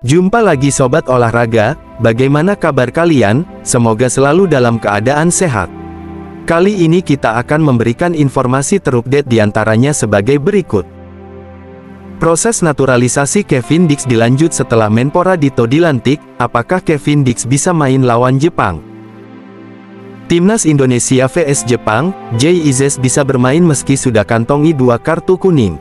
Jumpa lagi Sobat Olahraga, bagaimana kabar kalian? Semoga selalu dalam keadaan sehat. Kali ini kita akan memberikan informasi terupdate diantaranya sebagai berikut. Proses naturalisasi Kevin Dix dilanjut setelah Menpora Dito dilantik, apakah Kevin Dix bisa main lawan Jepang? Timnas Indonesia vs Jepang, JIZES bisa bermain meski sudah kantongi 2 kartu kuning.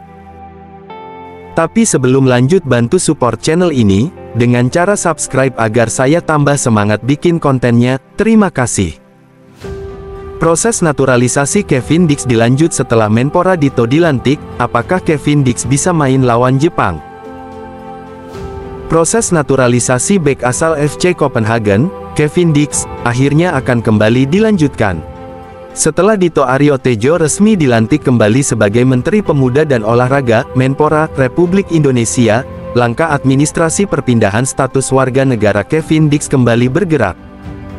Tapi sebelum lanjut, bantu support channel ini dengan cara subscribe agar saya tambah semangat bikin kontennya. Terima kasih. Proses naturalisasi Kevin Dix dilanjut setelah Menpora Dito dilantik, apakah Kevin Dix bisa main lawan Jepang? Proses naturalisasi bek asal FC Copenhagen, Kevin Dix, akhirnya akan kembali dilanjutkan. Setelah Dito Aryo Tejo resmi dilantik kembali sebagai Menteri Pemuda dan Olahraga, Menpora, Republik Indonesia, langkah administrasi perpindahan status warga negara Kevin Dix kembali bergerak.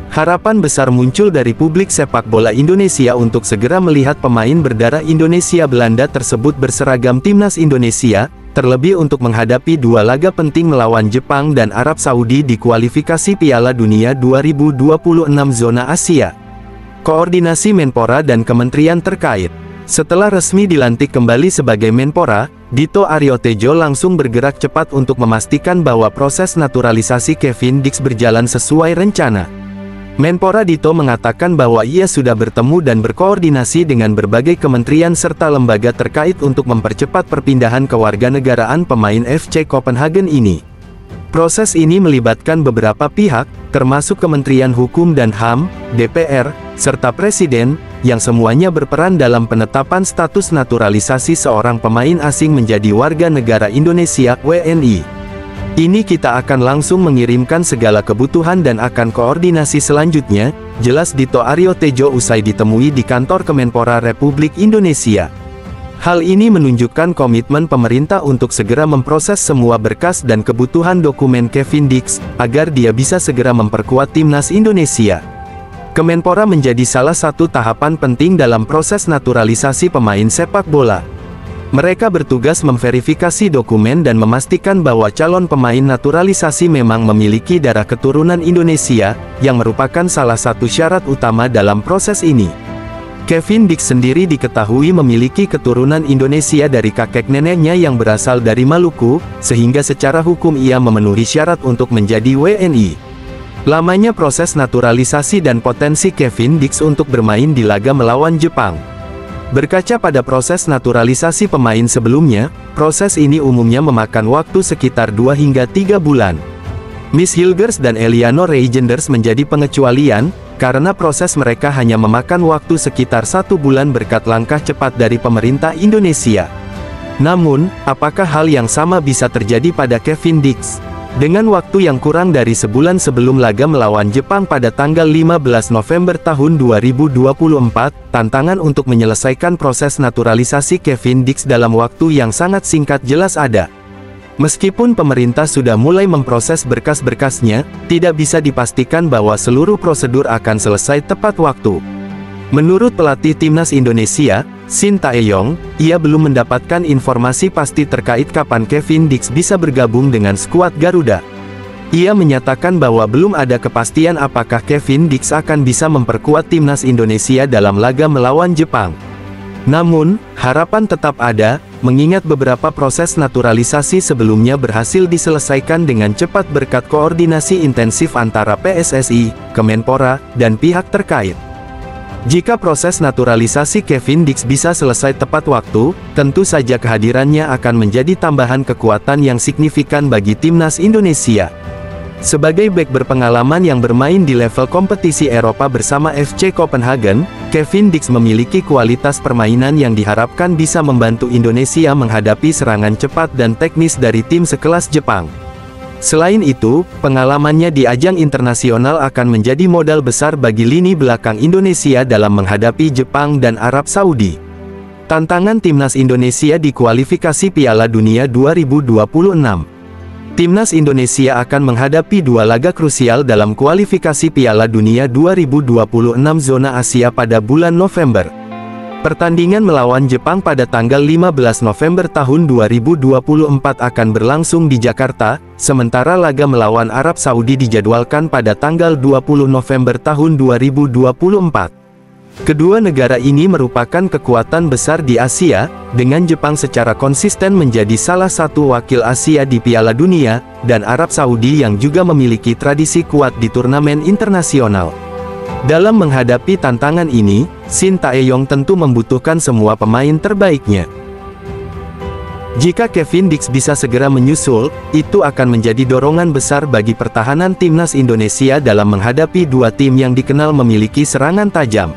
Harapan besar muncul dari publik sepak bola Indonesia untuk segera melihat pemain berdarah Indonesia Belanda tersebut berseragam Timnas Indonesia, terlebih untuk menghadapi 2 laga penting melawan Jepang dan Arab Saudi di kualifikasi Piala Dunia 2026 zona Asia. Koordinasi Menpora dan kementerian terkait. Setelah resmi dilantik kembali sebagai Menpora, Dito Aryo Tejo langsung bergerak cepat untuk memastikan bahwa proses naturalisasi Kevin Dix berjalan sesuai rencana. Menpora Dito mengatakan bahwa ia sudah bertemu dan berkoordinasi dengan berbagai kementerian serta lembaga terkait untuk mempercepat perpindahan kewarganegaraan pemain FC Copenhagen ini. Proses ini melibatkan beberapa pihak, termasuk Kementerian Hukum dan HAM, DPR, serta Presiden, yang semuanya berperan dalam penetapan status naturalisasi seorang pemain asing menjadi warga negara Indonesia, WNI. Ini kita akan langsung mengirimkan segala kebutuhan dan akan koordinasi selanjutnya, jelas Dito Aryo Tejo usai ditemui di kantor Kemenpora Republik Indonesia. Hal ini menunjukkan komitmen pemerintah untuk segera memproses semua berkas dan kebutuhan dokumen Kevin Dix, agar dia bisa segera memperkuat Timnas Indonesia. Kemenpora menjadi salah satu tahapan penting dalam proses naturalisasi pemain sepak bola. Mereka bertugas memverifikasi dokumen dan memastikan bahwa calon pemain naturalisasi memang memiliki darah keturunan Indonesia, yang merupakan salah satu syarat utama dalam proses ini. Kevin Dix sendiri diketahui memiliki keturunan Indonesia dari kakek neneknya yang berasal dari Maluku, sehingga secara hukum ia memenuhi syarat untuk menjadi WNI. Lamanya proses naturalisasi dan potensi Kevin Dix untuk bermain di laga melawan Jepang. Berkaca pada proses naturalisasi pemain sebelumnya, proses ini umumnya memakan waktu sekitar 2 hingga 3 bulan. Miss Hilgers dan Eliano Reijenders menjadi pengecualian, karena proses mereka hanya memakan waktu sekitar 1 bulan berkat langkah cepat dari pemerintah Indonesia. Namun, apakah hal yang sama bisa terjadi pada Kevin Dix? Dengan waktu yang kurang dari sebulan sebelum laga melawan Jepang pada tanggal 15 November tahun 2024, tantangan untuk menyelesaikan proses naturalisasi Kevin Dix dalam waktu yang sangat singkat jelas ada. Meskipun pemerintah sudah mulai memproses berkas-berkasnya, tidak bisa dipastikan bahwa seluruh prosedur akan selesai tepat waktu. Menurut pelatih Timnas Indonesia, Shin Tae-yong, ia belum mendapatkan informasi pasti terkait kapan Kevin Dix bisa bergabung dengan skuad Garuda. Ia menyatakan bahwa belum ada kepastian apakah Kevin Dix akan bisa memperkuat Timnas Indonesia dalam laga melawan Jepang. Namun, harapan tetap ada, mengingat beberapa proses naturalisasi sebelumnya berhasil diselesaikan dengan cepat berkat koordinasi intensif antara PSSI, Kemenpora, dan pihak terkait. Jika proses naturalisasi Kevin Dix bisa selesai tepat waktu, tentu saja kehadirannya akan menjadi tambahan kekuatan yang signifikan bagi Timnas Indonesia. Sebagai bek berpengalaman yang bermain di level kompetisi Eropa bersama FC Copenhagen, Kevin Dix memiliki kualitas permainan yang diharapkan bisa membantu Indonesia menghadapi serangan cepat dan teknis dari tim sekelas Jepang. Selain itu, pengalamannya di ajang internasional akan menjadi modal besar bagi lini belakang Indonesia dalam menghadapi Jepang dan Arab Saudi. Tantangan Timnas Indonesia di kualifikasi Piala Dunia 2026. Timnas Indonesia akan menghadapi 2 laga krusial dalam kualifikasi Piala Dunia 2026 zona Asia pada bulan November. Pertandingan melawan Jepang pada tanggal 15 November tahun 2024 akan berlangsung di Jakarta, sementara laga melawan Arab Saudi dijadwalkan pada tanggal 20 November tahun 2024. Kedua negara ini merupakan kekuatan besar di Asia, dengan Jepang secara konsisten menjadi salah satu wakil Asia di Piala Dunia, dan Arab Saudi yang juga memiliki tradisi kuat di turnamen internasional. Dalam menghadapi tantangan ini, Shin Tae-yong tentu membutuhkan semua pemain terbaiknya. Jika Kevin Dix bisa segera menyusul, itu akan menjadi dorongan besar bagi pertahanan timnas Indonesia dalam menghadapi dua tim yang dikenal memiliki serangan tajam.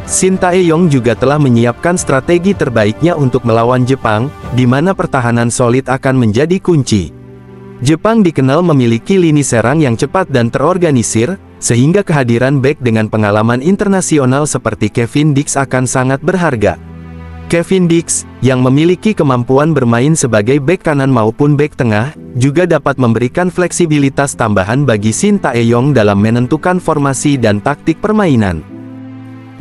Shin Tae-yong juga telah menyiapkan strategi terbaiknya untuk melawan Jepang, di mana pertahanan solid akan menjadi kunci. Jepang dikenal memiliki lini serang yang cepat dan terorganisir, sehingga kehadiran bek dengan pengalaman internasional seperti Kevin Dix akan sangat berharga. Kevin Dix, yang memiliki kemampuan bermain sebagai bek kanan maupun bek tengah, juga dapat memberikan fleksibilitas tambahan bagi Shin Tae-yong dalam menentukan formasi dan taktik permainan.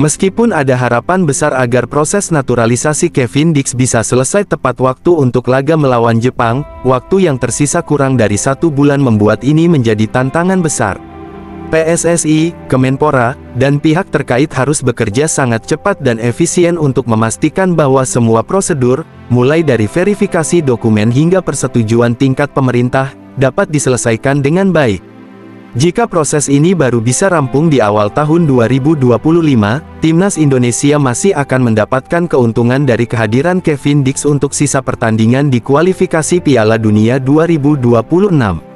Meskipun ada harapan besar agar proses naturalisasi Kevin Dix bisa selesai tepat waktu untuk laga melawan Jepang, waktu yang tersisa kurang dari 1 bulan membuat ini menjadi tantangan besar. PSSI, Kemenpora, dan pihak terkait harus bekerja sangat cepat dan efisien untuk memastikan bahwa semua prosedur, mulai dari verifikasi dokumen hingga persetujuan tingkat pemerintah, dapat diselesaikan dengan baik. Jika proses ini baru bisa rampung di awal tahun 2025, timnas Indonesia masih akan mendapatkan keuntungan dari kehadiran Kevin Dix untuk sisa pertandingan di kualifikasi Piala Dunia 2026.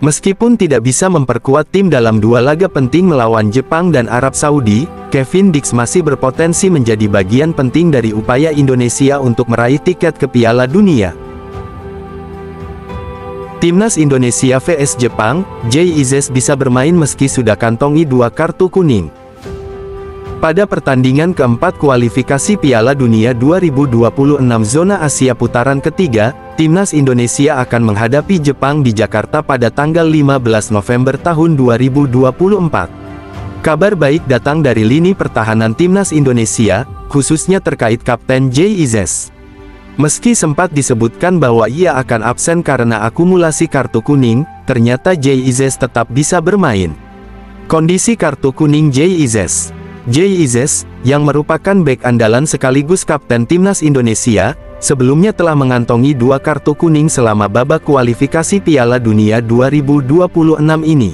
Meskipun tidak bisa memperkuat tim dalam dua laga penting melawan Jepang dan Arab Saudi, Kevin Dix masih berpotensi menjadi bagian penting dari upaya Indonesia untuk meraih tiket ke Piala Dunia. Timnas Indonesia vs Jepang, Jay Ises bisa bermain meski sudah kantongi 2 kartu kuning. Pada pertandingan keempat kualifikasi Piala Dunia 2026 Zona Asia putaran ketiga, Timnas Indonesia akan menghadapi Jepang di Jakarta pada tanggal 15 November tahun 2024. Kabar baik datang dari lini pertahanan Timnas Indonesia, khususnya terkait Kapten Jay Ises. Meski sempat disebutkan bahwa ia akan absen karena akumulasi kartu kuning, ternyata Jay Ises tetap bisa bermain. Kondisi kartu kuning Jay Ises. Jay Ises, yang merupakan bek andalan sekaligus kapten Timnas Indonesia, sebelumnya telah mengantongi 2 kartu kuning selama babak kualifikasi Piala Dunia 2026 ini.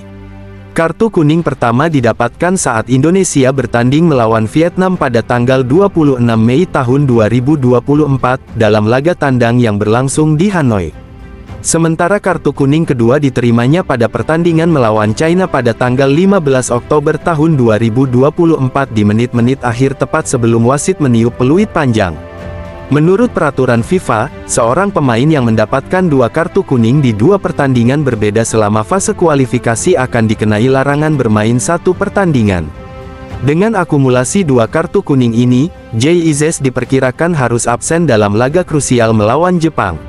Kartu kuning pertama didapatkan saat Indonesia bertanding melawan Vietnam pada tanggal 26 Mei tahun 2024, dalam laga tandang yang berlangsung di Hanoi. Sementara kartu kuning kedua diterimanya pada pertandingan melawan China pada tanggal 15 Oktober tahun 2024 di menit-menit akhir tepat sebelum wasit meniup peluit panjang. Menurut peraturan FIFA, seorang pemain yang mendapatkan 2 kartu kuning di 2 pertandingan berbeda selama fase kualifikasi akan dikenai larangan bermain 1 pertandingan. Dengan akumulasi 2 kartu kuning ini, Jay Ises diperkirakan harus absen dalam laga krusial melawan Jepang.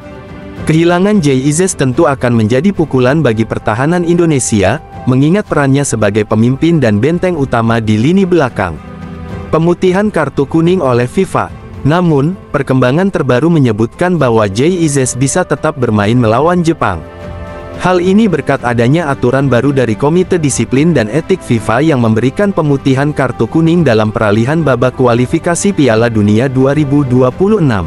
Kehilangan Jay Ises tentu akan menjadi pukulan bagi pertahanan Indonesia, mengingat perannya sebagai pemimpin dan benteng utama di lini belakang. Pemutihan kartu kuning oleh FIFA. Namun, perkembangan terbaru menyebutkan bahwa Jay Ises bisa tetap bermain melawan Jepang. Hal ini berkat adanya aturan baru dari Komite Disiplin dan Etik FIFA yang memberikan pemutihan kartu kuning dalam peralihan babak kualifikasi Piala Dunia 2026.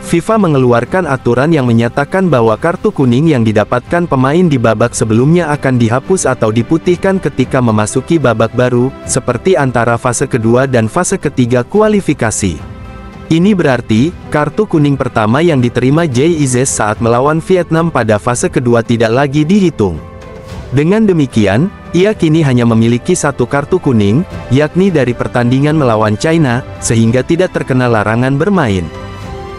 FIFA mengeluarkan aturan yang menyatakan bahwa kartu kuning yang didapatkan pemain di babak sebelumnya akan dihapus atau diputihkan ketika memasuki babak baru, seperti antara fase kedua dan fase ketiga kualifikasi. Ini berarti, kartu kuning pertama yang diterima Jay Ises saat melawan Vietnam pada fase kedua tidak lagi dihitung. Dengan demikian, ia kini hanya memiliki 1 kartu kuning, yakni dari pertandingan melawan China, sehingga tidak terkena larangan bermain.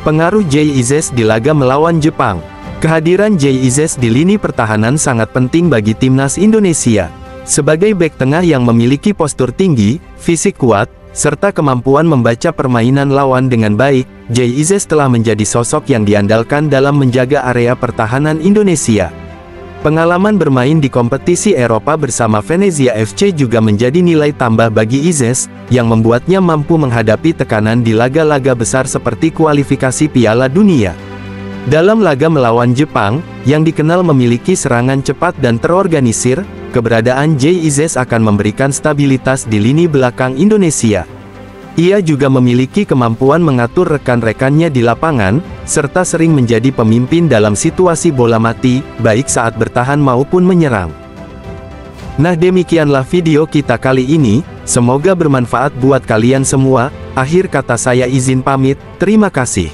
Pengaruh Jay Ises di laga melawan Jepang. Kehadiran Jay Ises di lini pertahanan sangat penting bagi timnas Indonesia. Sebagai bek tengah yang memiliki postur tinggi, fisik kuat, serta kemampuan membaca permainan lawan dengan baik, Jay Ises telah menjadi sosok yang diandalkan dalam menjaga area pertahanan Indonesia. Pengalaman bermain di kompetisi Eropa bersama Venezia FC juga menjadi nilai tambah bagi Izes, yang membuatnya mampu menghadapi tekanan di laga-laga besar seperti kualifikasi Piala Dunia. Dalam laga melawan Jepang, yang dikenal memiliki serangan cepat dan terorganisir, keberadaan Jay Izes akan memberikan stabilitas di lini belakang Indonesia. Ia juga memiliki kemampuan mengatur rekan-rekannya di lapangan, serta sering menjadi pemimpin dalam situasi bola mati, baik saat bertahan maupun menyerang. Nah, demikianlah video kita kali ini, semoga bermanfaat buat kalian semua. Akhir kata saya izin pamit, terima kasih.